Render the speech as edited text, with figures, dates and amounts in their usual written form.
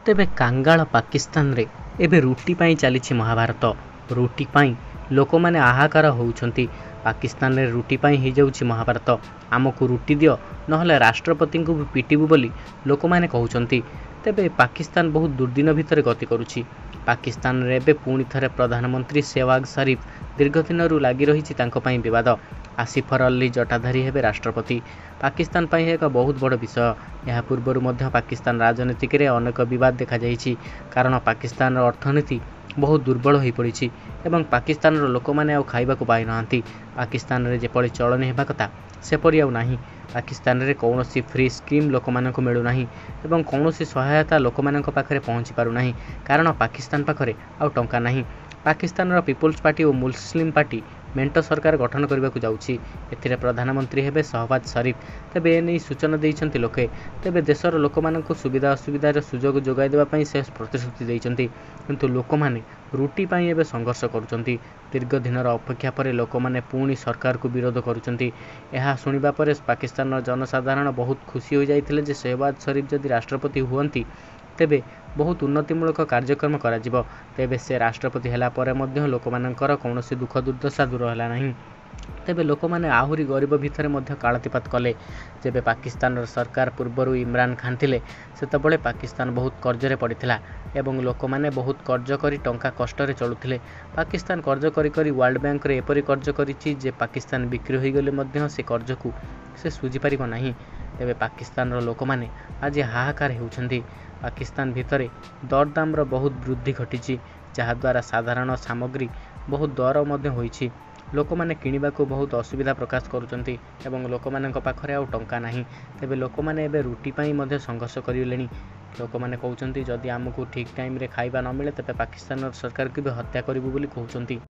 तेबे कांगाल पाकिस्तान रे एबे रुटी पाई चली महाभारत। रुटी पाई लोक मैंने आहाकार होउछंती। पाकिस्तान रे रुटी पाई ही जाउछि महाभारत। आमको रुटी दियो नहले राष्ट्रपति को पिटिबु बोली लोक मैंने कहउछंती। तेबे पाकिस्तान बहुत दुर्दिन भितर गति करुछि। पाकिस्तान रे एबे पुणी थरे प्रधानमंत्री शेहबाज शरीफ दीर्घ दिन लगी रही विवाद। आसिफ अली जटाधारी हेबे राष्ट्रपति। पाकिस्तान पाई एक बहुत बड़ विषय। यह पूर्वर मध्य पाकिस्तान राजनीतिक रे अनेक विवाद देखा जाइछि। कारण पाकिस्तान अर्थनीति बहुत दुर्बल हो पड़ी एवं पाकिस्तान लोक मैंने आउ खाइबाकु पाई नाहांती। पाकिस्तान रे जेपरि चलनी हेबा कथा सेपरि आउ नाही। पाकिस्तान रे कौनसी फ्री स्कीम लोक मानक मिलु नाही एवं कौनसी सहायता लोक मानक पाखरे पहुँची पारु नाही। कारण पाकिस्तान पाखरे आउ टंका नाही। पाकिस्तान रो पीपुल्स पार्टी और मुस्लिम पार्टी मेंट सरकार गठन करने को जाउछि। एथिरे प्रधानमंत्री हेबे शहबाज शरीफ। तेबे एने सूचना देइछंती लोके। तेबे देशर लोक मानक सुविधा असुविधार सुजोग जोगाई देबा पई से प्रतिश्रुति देइछंती। किंतु लोक माने रुटी पाई एबे संघर्ष करुछंती। दीर्घ दिनर अपेक्षा पर लोक माने पुणी सरकार को विरोध करुछंती। एहा सुनिबा परे पाकिस्तान जनसाधारण बहुत खुशी हो जाइथिले जे शहबाज शरीफ जदि राष्ट्रपति हुअंती तेबे बहुत उन्नतिमूलक कार्यक्रम करा जिवो। तेबे से राष्ट्रपति हेला परे मध्य लोक मानकर कौनसी दुख दुर्दशा दूर होला नहीं। तेबे लोक माने आहुरी गरीब भितर मध्य कालातिपात कले। जेबे पाकिस्तान सरकार पूर्वर इमरान खान थिले सेतबळे पाकिस्तान बहुत कर्जरे पड़िथिला एवं लोक माने बहुत कर्ज करी टंका कष्टरे चलुथिले। पाकिस्तान कर्ज करी करी वर्ल्ड बैंक रे एपरि कर्ज करिछि जे पाकिस्तान बिक्री होई गले मध्य से कर्ज को से सुझी पारिबो नाही। तेबे पाकिस्तान लोक माने आज हाहाकार हेउछंती। पाकिस्तान भितरे दरदाम बहुत वृद्धि घटी जहाद्वारा साधारण सामग्री बहुत दर मध्य होइछि। लोक माने किनिबा को बहुत असुविधा प्रकाश करुचंती एवं लोक मानक पाखरे आउ टंका नाही। तेबे लोक माने एबे रुटी पाई मध्य संघर्ष करिलेनी। लोक माने कहउचंती जदि हमकु ठीक टाइम रे खाइबा न मिले तेबे पाकिस्तान सरकार को भी हत्या करिबु बोली कहउचंती।